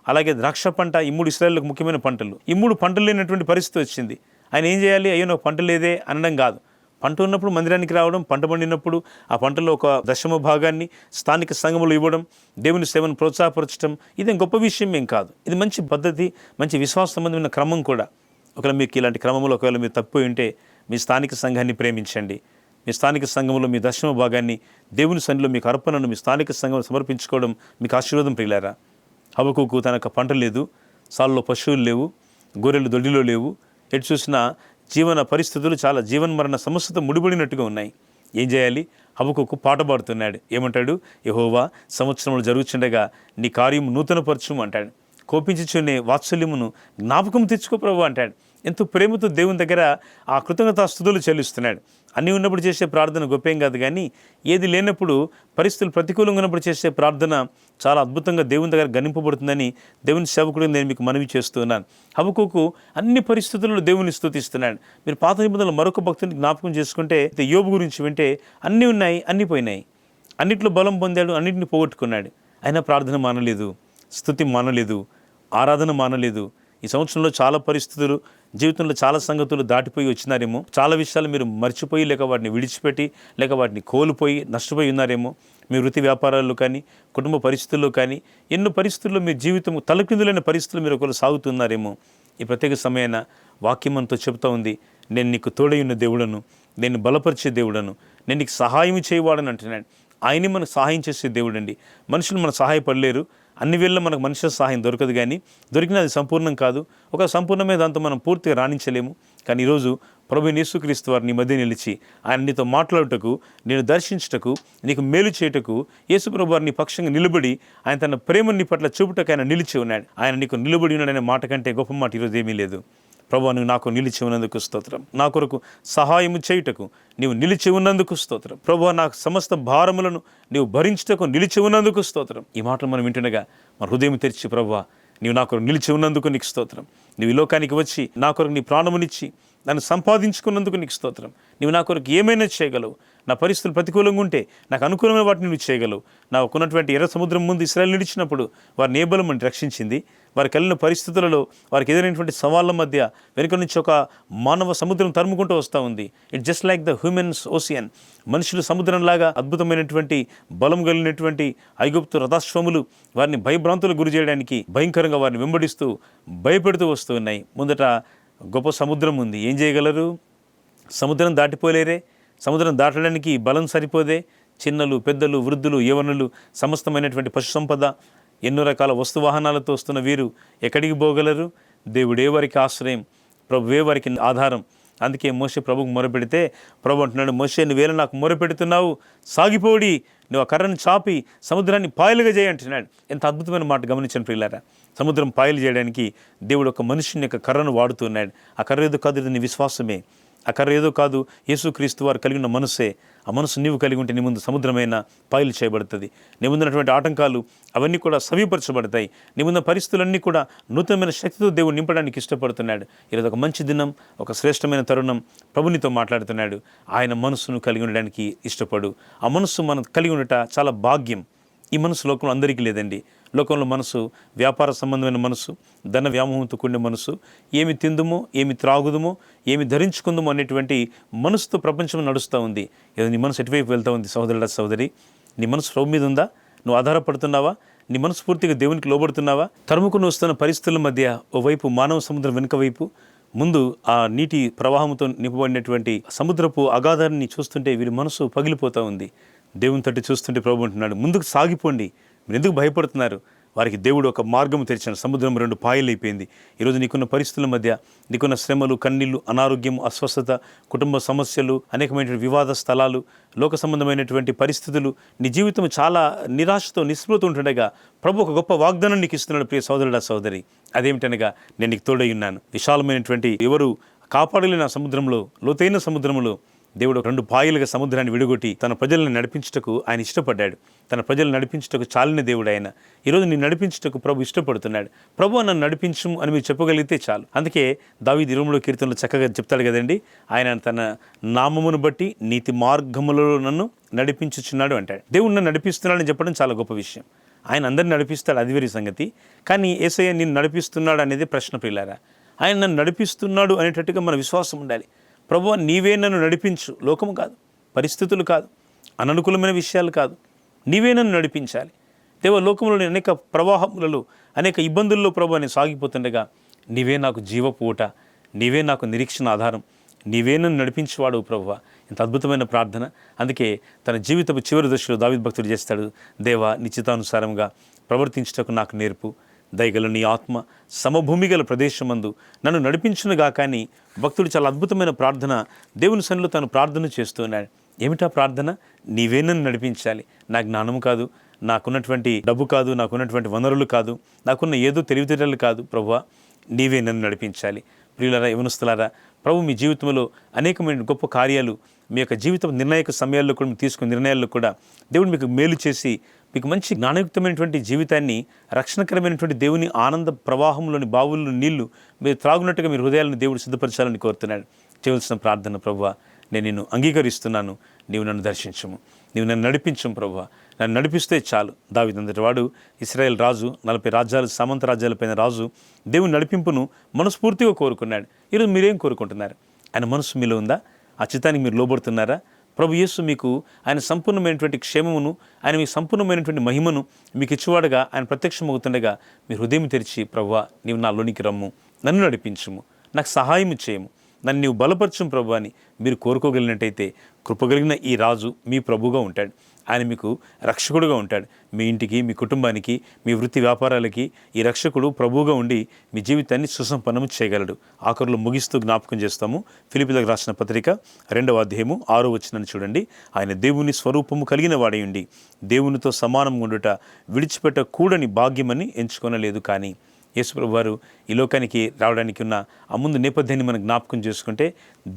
అలాగే ద్రాక్ష పంట, ఈ 3 ఇశ్రాయేలుకు ముఖ్యమైన పంటలు. ఈ 3 పంటలు లేనటువంటి పరిస్థితి వచ్చింది. ఆయన ఏం చేయాలి? అయ్యో నాకు పంట లేదే అనడం కాదు. పంట ఉన్నప్పుడు మందిరానికి రావడం, పంట పండినప్పుడు ఆ పంటలో ఒక 10వ భాగాన్ని స్థానిక సంఘములు ఇవ్వడం, దేవుని సేవను ప్రోత్సాహపరచడం, ఇదేం గొప్ప విషయం ఏం కాదు. ఇది మంచి పద్ధతి, మంచి విశ్వాస సంబంధమైన క్రమం కూడా. ఒకవేళ మీకు ఇలాంటి క్రమంలో ఒకవేళ మీరు తప్పిపోయి ఉంటే మీ స్థానిక సంఘాన్ని ప్రేమించండి. మీ స్థానిక సంఘంలో మీ 10వ భాగాన్ని దేవుని సన్నిధిలో మీకు అర్పణను మీ స్థానిక సంఘంలో సమర్పించుకోవడం మీకు ఆశీర్వాదం ప్రియులారా. హబక్కూకు తనకు పంట లేదు, సాల్లో పశువులు లేవు, గొర్రెలు దొడ్డిలో లేవు, ఎటు చూసినా జీవన పరిస్థితులు చాలా జీవన్మరణ సమస్యతో ముడిపడినట్టుగా ఉన్నాయి. ఏం చేయాలి? హబక్కూకు పాట పాడుతున్నాడు. ఏమంటాడు? యెహోవా, సంవత్సరములు జరుగుచుండగా నీ కార్యం నూతనపరచుము అంటాడు. కోపించుచునే వాత్సల్యమును జ్ఞాపకం తెచ్చుకో ప్రభు అంటాడు. ఎంతో ప్రేమతో దేవుని దగ్గర ఆ కృతజ్ఞతాస్తుతులు చెల్లిస్తున్నాడు. అన్నీ ఉన్నప్పుడు చేసే ప్రార్థన గొప్పేం కాదు, కానీ ఏది లేనప్పుడు, పరిస్థితులు ప్రతికూలంగా ఉన్నప్పుడు చేసే ప్రార్థన చాలా అద్భుతంగా దేవుని దగ్గర గణింపబడుతుందని దేవుని సేవకుడిగా నేను మీకు మనవి చేస్తున్నాను. హబక్కూకు అన్ని పరిస్థితుల్లో దేవుని స్తుతిస్తున్నాడు. మీరు పాత నిబంధనలో మరొక భక్తుని జ్ఞాపకం చేసుకుంటే, యోబు గురించి వింటే అన్నీ ఉన్నాయి, అన్నీ పోయినాయి, అన్నిట్లో బలం పొందాడు, అన్నింటిని పోగొట్టుకున్నాడు. అయినా ప్రార్థన మానలేదు, స్తుతి మానలేదు, ఆరాధన మానలేదు. ఈ సంవత్సరంలో చాలా పరిస్థితులు, జీవితంలో చాలా సంగతులు దాటిపోయి వచ్చినారేమో. చాలా విషయాలు మీరు మర్చిపోయి, లేక వాటిని విడిచిపెట్టి, లేక వాటిని కోల్పోయి నష్టపోయి ఉన్నారేమో. మీ వృత్తి వ్యాపారాల్లో కానీ, కుటుంబ పరిస్థితుల్లో కానీ, ఎన్నో పరిస్థితుల్లో మీ జీవితం తలకిందులైన పరిస్థితులు మీరు ఒకరు సాగుతున్నారేమో. ఈ ప్రత్యేక సమయాన వాక్యం మనతో చెబుతూ ఉంది, నేను నీకు తోడై ఉన్న దేవుడను, నేను బలపరిచే దేవుడను, నేను నీకు సహాయం చేయవాడని అంటున్నాడు. ఆయనే మనకు సహాయం చేసే దేవుడండి. మనుషులు మనకు సహాయపడలేరు. అన్ని వేళ మనకు మనుషుల సహాయం దొరకదు, కానీ దొరికినా అది సంపూర్ణం కాదు. ఒక సంపూర్ణమే దాంతో మనం పూర్తిగా రాణించలేము. కానీ ఈరోజు ప్రభువైన యేసుక్రీస్తు వారు నీ మధ్య నిలిచి, ఆయన నీతో మాట్లాడుటకు, నేను దర్శించుటకు, నీకు మేలు చేయుటకు, యేసు ప్రభు వారు నీ పక్షంగా నిలబడి ఆయన తన ప్రేమను నీ పట్ల చూపుటకు ఆయన నిలిచి ఉన్నాడు. ఆయన నీకు నిలబడి ఉన్నాడనే మాట కంటే గొప్ప మాట ఈరోజు ఏమీ లేదు. ప్రభువా, నువ్వు నాకు నిలిచి ఉన్నందుకు స్తోత్రం. నా కొరకు సహాయము చేయుటకు నీవు నిలిచి ఉన్నందుకు స్తోత్రం. ప్రభువా, నాకు సమస్త భారములను నీవు భరించుటకు నిలిచి ఉన్నందుకు స్తోత్రం. ఈ మాటలు మనం వింటుండగా మన హృదయం తెరిచి, ప్రభువా, నీవు నా కొరకు నిలిచి ఉన్నందుకు నీకు స్తోత్రం. నీవు ఈ లోకానికి వచ్చి నా కొరకు నీ ప్రాణమునిచ్చి నన్ను సంపాదించుకున్నందుకు నీకు స్తోత్రం. నీవు నా కొరకు ఏమైనా చేయగలవు. నా పరిస్థితులు ప్రతికూలంగా ఉంటే నాకు అనుకూలమైన వాటిని నువ్వు చేయగలవు. నాకున్నటువంటి ఎర్ర సముద్రం ముందు ఇశ్రాయేలు నిలిచినప్పుడు వారిని ఏ బలం అని రక్షించింది. వారికి కలిగిన పరిస్థితులలో వారికి ఎదురైనటువంటి సవాళ్ళ మధ్య వెనుక నుంచి ఒక మానవ సముద్రం తరుముకుంటూ వస్తూ ఉంది. It just like the humans ocean. మనుషులు సముద్రంలాగా అద్భుతమైనటువంటి బలం కలిగినటువంటి ఐగుప్తు రథాశ్వములు వారిని భయభ్రాంతులకు గురి చేయడానికి భయంకరంగా వారిని వెంబడిస్తూ భయపెడుతూ వస్తూ ఉన్నాయి. ముందట గొప్ప సముద్రం ఉంది, ఏం చేయగలరు? సముద్రం దాటిపోలేరే. సముద్రం దాటడానికి బలం సరిపోదే. చిన్నలు, పెద్దలు, వృద్ధులు, యవనులు, సమస్తమైనటువంటి పశు సంపద, ఎన్నో రకాల వస్తు వాహనాలతో వస్తున్న వీరు ఎక్కడికి పోగలరు? దేవుడే వారికి ఆశ్రయం, ప్రభువే వారికి ఆధారం. అందుకే మోషే ప్రభుకు మొరపెడితే ప్రభు అంటున్నాడు, మోషే నువ్వేళ నాకు మొరపెడుతున్నావు, సాగిపోడి, నువ్వు ఆ కర్రను చాపి సముద్రాన్ని పాయలుగా చేయి అంటున్నాడు. ఎంత అద్భుతమైన మాట గమనించండి ప్రియులారా. సముద్రం పాయలు చేయడానికి దేవుడు ఒక మనుషుని యొక్క కర్రను వాడుతున్నాడు. ఆ కర్ర ఏదో కాదు, నీ విశ్వాసమే. ఆ కర్ర ఏదో కాదు, యేసుక్రీస్తు వారు కలిగిన మనసే. ఆ మనసు నీవు కలిగి ఉంటే నీ ముందు సముద్రమైన పాయలు చేయబడుతుంది. నీ ముందున్నటువంటి ఆటంకాలు అవన్నీ కూడా సవీపరచబడతాయి. నీ ముందు పరిస్థితులన్నీ కూడా నూతనమైన శక్తితో దేవుడు నింపడానికి ఇష్టపడుతున్నాడు. ఈరోజు ఒక మంచి దినం, ఒక శ్రేష్టమైన తరుణం. ప్రభునితో మాట్లాడుతున్నాడు. ఆయన మనసును కలిగి ఉండడానికి ఇష్టపడు. ఆ మనస్సు మనం కలిగి ఉండట చాలా భాగ్యం. ఈ మనసు లోకంలో అందరికీ లేదండి. లోకంలో మనసు వ్యాపార సంబంధమైన మనసు, ధన వ్యామోహంతో కూడిన మనసు, ఏమి తిందుమో, ఏమి త్రాగుదుమో, ఏమి ధరించుకుందుమో అనేటువంటి మనసుతో ప్రపంచం నడుస్తూ ఉంది. ఏదో నీ మనసు ఎటువైపు వెళ్తూ ఉంది సహోదరుడా, సహోదరి? నీ మనసు ప్రభు మీద ఉందా? నువ్వు ఆధారపడుతున్నావా? నీ మనస్ఫూర్తిగా దేవునికి లోబడుతున్నావా? తరుముకుని వస్తున్న పరిస్థితుల మధ్య ఓవైపు మానవ సముద్రం వెనుక వైపు, ముందు ఆ నీటి ప్రవాహంతో నింపబడినటువంటి సముద్రపు అగాధాన్ని చూస్తుంటే వీరి మనసు పగిలిపోతూ ఉంది. దేవుని తట్టు చూస్తుంటే ప్రభు అంటున్నాడు, ముందుకు సాగిపోండి, మీరు ఎందుకు భయపడుతున్నారు? వారికి దేవుడు ఒక మార్గం తెరిచాడు. సముద్రం 2 పాయలు అయిపోయింది. ఈరోజు నీకున్న పరిస్థితుల మధ్య, నీకున్న శ్రమలు, కన్నీళ్లు, అనారోగ్యం, అస్వస్థత, కుటుంబ సమస్యలు, అనేకమైనటువంటి వివాద స్థలాలు, లోక సంబంధమైనటువంటి పరిస్థితులు, నీ జీవితం చాలా నిరాశతో నిస్పృహతో ఉంటుండగా ప్రభు ఒక గొప్ప వాగ్దానం నీకు ఇస్తున్నాడు ప్రియ సోదరుడా, సోదరి. అదేమిటనగా, నేను నీకు తోడై ఉన్నాను. విశాలమైనటువంటి ఎవరు కాపాడలేని ఆ సముద్రంలో, లోతైన సముద్రంలో దేవుడు 2 పాయలుగా సముద్రాన్ని విడగొట్టి తన ప్రజలను నడిపించుటకు ఆయన ఇష్టపడ్డాడు. తన ప్రజలను నడిపించుటకు చాలిన దేవుడు ఆయన. ఈరోజు నేను నడిపించుటకు ప్రభు ఇష్టపడుతున్నాడు. ప్రభు నన్ను నడిపించు అని మీరు చెప్పగలిగితే చాలు. అందుకే దావీదు 23వ కీర్తనలో చక్కగా చెప్తాడు కదండి, ఆయన తన నామమును బట్టి నీతి మార్గములలో నన్ను నడిపించుచున్నాడు అంటాడు. దేవుడు నన్ను నడిపిస్తున్నాడని చెప్పడం చాలా గొప్ప విషయం. ఆయన అందరిని నడిపిస్తాడు, అది వేరే సంగతి. కానీ యేసయ్య నిన్ను నడిపిస్తున్నాడు అనేది ప్రశ్న ప్రియులారా. ఆయన నన్ను నడిపిస్తున్నాడు అనేటట్టుగా మన విశ్వాసం ఉండాలి. ప్రభువా, నీవే నన్ను నడిపించు. లోకము కాదు, పరిస్థితులు కాదు, అననుకూలమైన విషయాలు కాదు, నీవే నన్ను నడిపించాలి. దేవ, లోకంలోని అనేక ప్రవాహములలో, అనేక ఇబ్బందుల్లో ప్రభు నేను సాగిపోతుండగా నీవే నాకు జీవపు ఊట, నీవే నాకు నిరీక్షణ ఆధారం, నీవే నన్ను నడిపించేవాడు ప్రభువా. ఇంత అద్భుతమైన ప్రార్థన. అందుకే తన జీవితపు చివరి దశలో దావీదు భక్తుడు చేస్తాడు, దేవా, నిశ్చితానుసారంగా ప్రవర్తించుటకు నాకు నేర్పు, దయగల నీ ఆత్మ సమభూమి గల ప్రదేశమందు నన్ను నడిపించునుగా. కానీ భక్తుడు చాలా అద్భుతమైన ప్రార్థన దేవుని సన్నిధిలో తను ప్రార్థన చేస్తూ ఉన్నాడు. ఏమిటా ప్రార్థన? నీవే నన్ను నడిపించాలి. నా జ్ఞానం కాదు, నాకున్నటువంటి డబ్బు కాదు, నాకున్నటువంటి వనరులు కాదు, నాకున్న ఏదో తెలివితేటలు కాదు ప్రభువా, నీవే నన్ను నడిపించాలి. ప్రియులారా, యవనస్తులారా, ప్రభు మీ జీవితంలో అనేకమైన గొప్ప కార్యాలు, మీ యొక్క జీవితం నిర్ణాయక సమయాల్లో కూడా మీరు తీసుకున్న నిర్ణయాల్లో కూడా దేవుడు మీకు మేలు చేసి మీకు మంచి జ్ఞానయుక్తమైనటువంటి జీవితాన్ని, రక్షణకరమైనటువంటి దేవుని ఆనంద ప్రవాహంలోని బావుల్లో నీళ్లు మీరు త్రాగునట్టుగా మీ హృదయాలను దేవుడు సిద్ధపరచాలని కోరుతున్నాడు. చేయవలసిన ప్రార్థన, ప్రభువా, నేను నిన్ను అంగీకరిస్తున్నాను, నీవు నన్ను దర్శించము, నీవు నన్ను నడిపించము ప్రభువా, నన్ను నడిపిస్తే చాలు. దావీదంతటి వాడు, ఇశ్రాయేల్ రాజు, 40 రాజ్యాలు సామంత రాజ్యాలపైన రాజు, దేవుని నడిపింపును మనస్ఫూర్తిగా కోరుకున్నాడు. ఈరోజు మీరేం కోరుకుంటున్నారు? ఆయన మనసు మీలో ఉందా? ఆ చిత్తానికి మీరు లోబడుతున్నారా? ప్రభు యేసు మీకు ఆయన సంపూర్ణమైనటువంటి క్షేమమును, ఆయన మీకు సంపూర్ణమైనటువంటి మహిమను మీకు ఇచ్చేవాడుగా ఆయన ప్రత్యక్షమవుతుండగా మీ హృదయం తెరిచి, ప్రభువా, నీవు నాలోనికి రమ్ము, నన్ను నడిపించుము, నాకు సహాయం చేయము, నన్ను నీవు బలపరచుము ప్రభు అని మీరు కోరుకోగలిగినట్టయితే కృపగలిగిన ఈ రాజు మీ ప్రభుగా ఉంటాడు. ఆయన మీకు రక్షకుడుగా ఉంటాడు. మీ ఇంటికి, మీ కుటుంబానికి, మీ వృత్తి వ్యాపారాలకి ఈ రక్షకుడు ప్రభువుగా ఉండి మీ జీవితాన్ని సుసంపన్నము చేయగలడు. ఆఖరులో ముగిస్తూ జ్ఞాపకం చేస్తాము. ఫిలిప్పీలకు రాసిన పత్రిక 2వ అధ్యాయము 6వ వచనాన్ని చూడండి. ఆయన దేవుని స్వరూపము కలిగిన వాడై ఉండి దేవునితో సమానం ఉండుట విడిచిపెట్టకూడని భాగ్యమని ఎంచుకొనలేదు. కానీ యేసుప్రభు వారు ఈ లోకానికి రావడానికి ఉన్న ఆ ముందు నేపథ్యాన్ని మనం జ్ఞాపకం చేసుకుంటే,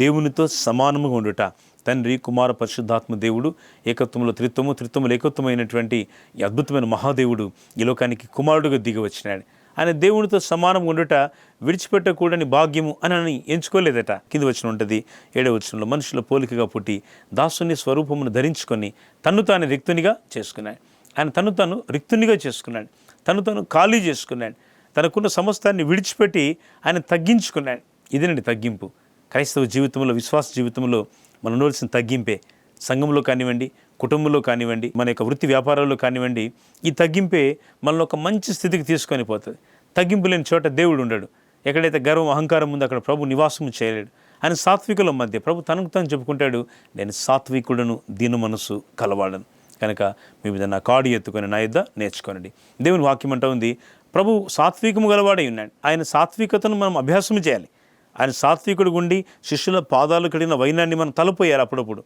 దేవునితో సమానముగా ఉండుట, తండ్రి, కుమార, పరిశుద్ధాత్మ దేవుడు ఏకత్వంలో త్రిత్వము, త్రిత్వములు ఏకత్వమైనటువంటి ఈ అద్భుతమైన మహాదేవుడు ఈ లోకానికి కుమారుడుగా దిగి వచ్చినాడు. ఆయన దేవునితో సమానంగా ఉండుట విడిచిపెట్టకూడని భాగ్యము అని ఎంచుకోలేదట. కింది వచనం ఉంటుంది, 7వ వచనంలో, మనుషుల పోలికగా పుట్టి దాసుని స్వరూపమును ధరించుకొని తన్ను తాను రిక్తునిగా చేసుకున్నాడు. ఆయన తను తాను రిక్తునిగా చేసుకున్నాడు, తను తాను ఖాళీ చేసుకున్నాడు, తనకున్న సమస్తాన్ని విడిచిపెట్టి ఆయన తగ్గించుకున్నాడు. ఇదేనండి తగ్గింపు. క్రైస్తవ జీవితంలో, విశ్వాస జీవితంలో మనం ఉండవలసిన తగ్గింపే. సంఘంలో కానివ్వండి, కుటుంబంలో కానివ్వండి, మన యొక్క వృత్తి వ్యాపారాల్లో కానివ్వండి, ఈ తగ్గింపే మనల్ని ఒక మంచి స్థితికి తీసుకొని పోతుంది. తగ్గింపు లేని చోట దేవుడు ఉండడు. ఎక్కడైతే గర్వం, అహంకారం ఉందో అక్కడ ప్రభు నివాసము చేయలేడు. ఆయన సాత్వికుల మధ్య ప్రభు తనకు తాను చెప్పుకుంటాడు, నేను సాత్వికుడను, దీన మనసు కలవాడను, కనుక మీ మీద నా కాడి ఎత్తుకొని నా యుద్ధ నేర్చుకోనండి. దేవుని వాక్యం అంటూ ఉంది, ప్రభు సాత్వికము గలవాడై ఉన్నాడు. ఆయన సాత్వికతను మనం అభ్యాసం చేయాలి. ఆయన సాత్వికుడు గుండి శిష్యుల పాదాలు కడిగిన వైనాన్ని మనం తలపోయారు. అప్పుడప్పుడు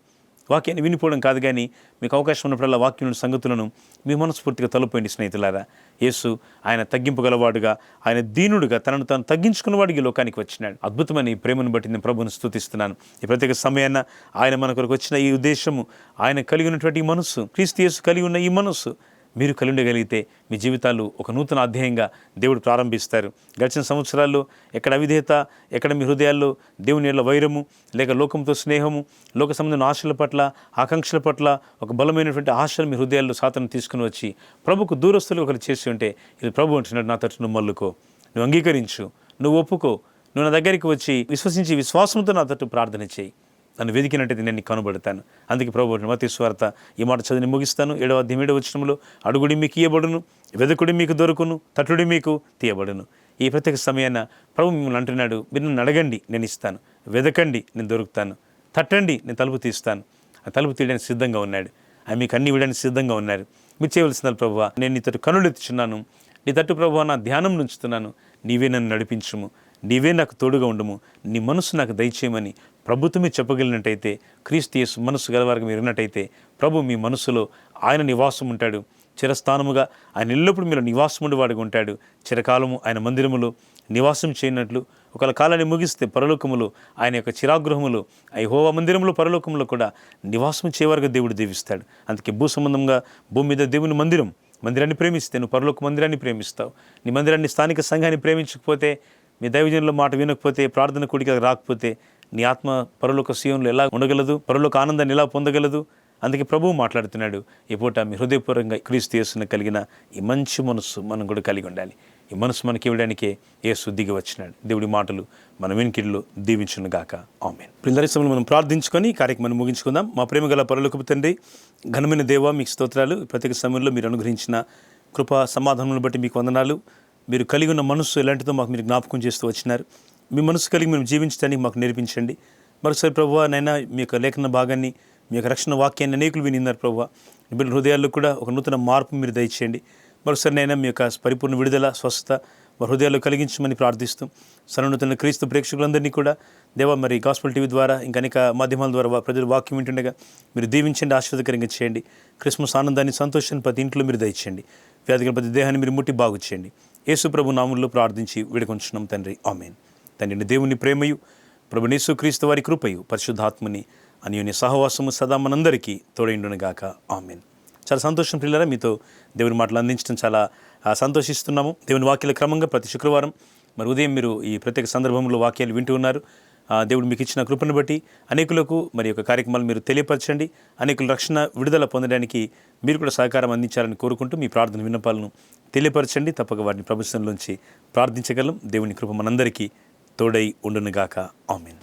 వాక్యాన్ని వినిపోవడం కాదు, కానీ మీకు అవకాశం ఉన్నప్పుడల్లా వాక్యం సంగతులను మీ మనస్ఫూర్తిగా తలపోయింది స్నేహితులారా. యేసు ఆయన తగ్గింపు గలవాడుగా, ఆయన దీనుడుగా తనను తాను తగ్గించుకున్నవాడికి లోకానికి వచ్చినాడు. అద్భుతమైన ఈ ప్రేమను బట్టి నేను ప్రభువును స్తుతిస్తున్నాను. ఈ ప్రత్యేక సమయాన ఆయన మన కొరకు వచ్చిన ఈ ఉద్దేశము, ఆయన కలిగి ఉన్నటువంటి ఈ మనస్సు, క్రీస్తు యేసు కలిగి ఉన్న ఈ మనస్సు మీరు కలిగి ఉండగలిగితే మీ జీవితాలు ఒక నూతన అధ్యాయంగా దేవుడు ప్రారంభిస్తారు. గడిచిన సంవత్సరాల్లో ఎక్కడ అవిధేయత, ఎక్కడ మీ హృదయాల్లో దేవుని యొక్క వైరము, లేక లోకంతో స్నేహము, లోక సంబంధమైన ఆశల పట్ల, ఆకాంక్షల పట్ల ఒక బలమైనటువంటి ఆశలు మీ హృదయాల్లో సాతాను తీసుకుని వచ్చి ప్రభుకు దూరస్తులు ఒకరు చేసి ఉంటే, ఇది ప్రభు అంటున్నాడు, నా తట్టు నువ్వు మల్లుకో, నువ్వు అంగీకరించు, నువ్వు ఒప్పుకో, నువ్వు నా దగ్గరికి వచ్చి విశ్వసించి విశ్వాసంతో నా తట్టు ప్రార్థన చేయి, నన్ను వెతికినట్టయితే నేను నీకు కనబడతాను. అందుకే ప్రభు మత్తయి సువార్త ఈ మాట చదివి ముగిస్తాను. 7వ అధ్యాయం 7వ వచనంలో, అడుగుడి మీకు ఇయ్యబడును, వెదకుడి మీకు దొరుకును, తట్టుడి మీకు తీయబడును. ఈ ప్రత్యేక సమయాన ప్రభు మిమ్మల్ని అంటున్నాడు, మీరు నన్ను అడగండి నేను ఇస్తాను, వెదకండి నేను దొరుకుతాను, తట్టండి నేను తలుపు తీస్తాను. ఆ తలుపు తీయడానికి సిద్ధంగా ఉన్నాడు. ఆయన మీకు అన్ని ఇవ్వడానికి సిద్ధంగా ఉన్నారు. మీరు చేయవలసిన ప్రభువా, నేను నీ తట్టు కనులు ఎత్తుచున్నాను, నీ తట్టు ప్రభువా నా ధ్యానం నుంచుతున్నాను, నీవే నన్ను నడిపించుము, నీవే నాకు తోడుగా ఉండుము, నీ మనసు నాకు దయచేయమని ప్రభుత్వమే చెప్పగలిగినట్టయితే, క్రీస్తు యేసు మనసు గలవారికి మీరు ఉన్నట్టయితే, ప్రభు మీ మనసులో ఆయన నివాసం ఉంటాడు. చిరస్థానముగా ఆయన ఎల్లప్పుడూ మీరు నివాసం ఉండేవాడుగా ఉంటాడు. చిరకాలము ఆయన మందిరములో నివాసం చేయనట్లు ఒకవేళ కాలాన్ని ముగిస్తే పరలోకములో ఆయన యొక్క చిరాగృహములో, యెహోవా మందిరంలో, పరలోకములో కూడా నివాసం చేయవారుగా దేవుడు దీవిస్తాడు. అందుకే భూ సంబంధంగా భూమి మీద దేవుని మందిరాన్ని ప్రేమిస్తే నువ్వు పరలోక మందిరాన్ని ప్రేమిస్తావు. నీ మందిరాన్ని, స్థానిక సంఘాన్ని ప్రేమించకపోతే, మీ దైవజనుల మాట వినకపోతే, ప్రార్థన కూడిక రాకపోతే, నీ ఆత్మ పరలోక సీయంలో ఎలా ఉండగలదు? పరలోక ఆనందాన్ని ఎలా పొందగలదు? అందుకే ప్రభువు మాట్లాడుతున్నాడు, ఈ పూట మీ హృదయపూర్వకంగా క్రీస్తు యేసును కలిగిన ఈ మంచి మనస్సు మనం కూడా కలిగి ఉండాలి. ఈ మనసు మనకి ఇవ్వడానికే యేసు దిగి వచ్చినాడు. దేవుడి మాటలు మన వెనుకిడిలో దీవించును గాక. ఆమేన్. ప్రియులారా, సమయంలో మనం ప్రార్థించుకొని ఈ కార్యక్రమాన్ని ముగించుకుందాం. మా ప్రేమ గల పరలోకపు తండ్రి, ఘనమైన దేవా, మీకు స్తోత్రాలు. ప్రత్యేక సమయంలో మీరు అనుగ్రహించిన కృపా సమాధానం బట్టి మీకు వందనాలు. మీరు కలిగి ఉన్న మనస్సు ఎలాంటిదో మాకు మీరు జ్ఞాపకం చేస్తూ వచ్చినారు. మీ మనసు కలిగి మేము జీవించడానికి మాకు నేర్పించండి. మరోసారి ప్రభువా, నైనా మీ యొక్క లేఖన భాగాన్ని, మీ యొక్క రక్షణ వాక్యాన్ని అనేకులు వినిన్నారు ప్రభువా. బిడ్డల హృదయాల్లో కూడా ఒక నూతన మార్పు మీరు దయచేయండి. మరోసారి నైనా మీ యొక్క పరిపూర్ణ విడుదల, స్వస్థత వారి హృదయాల్లో కలిగించమని ప్రార్థిస్తూ, సర్వోన్నతులైన క్రీస్తు ప్రేక్షకులందరినీ కూడా దేవా, మరి గాస్పల్ టీవీ ద్వారా ఇంకా అనేక మాధ్యమాల ద్వారా ప్రజలు వాక్యం వింటుండగా మీరు దీవించండి, ఆశీర్వాదకరంగా చేయండి. క్రిస్మస్ ఆనందాన్ని, సంతోషాన్ని ప్రతి ఇంట్లో మీరు దయచేయండి. వ్యాధిగల ప్రతి దేహాన్ని మీరు ముట్టి బాగు చేయండి. యేసు ప్రభు నామములో ప్రార్థించి వేడుకొంచున్నాం తండ్రి, ఆమేన్. తండ్రి దేవుని ప్రేమయు, ప్రభు యేసు క్రీస్తు వారి కృపయు, పరిశుద్ధాత్మని అన్యోన్య సహవాసము సదా మనందరికీ తోడైండునుగాక. ఆమేన్. చాలా సంతోషం ప్రియులారా, మీతో దేవుని మాటలు అందించడం చాలా సంతోషిస్తున్నాము. దేవుని వాక్యాల క్రమంగా ప్రతి శుక్రవారం మరి ఉదయం మీరు ఈ ప్రత్యేక సందర్భంలో వాక్యాలు వింటూ ఉన్నారు. దేవుడు మీకు ఇచ్చిన కృపను బట్టి అనేకులకు మరి యొక్క కార్యక్రమాలు మీరు తెలియపరచండి. అనేకులు రక్షణ, విడుదల పొందడానికి మీరు కూడా సహకారం అందించాలని కోరుకుంటూ మీ ప్రార్థన విన్నపాలను తెలియపరచండి. తప్పక వారిని ప్రభుత్వంలోంచి ప్రార్థించగలం. దేవుని కృప మనందరికీ తోడై ఉండునుగాక. ఆమేన్.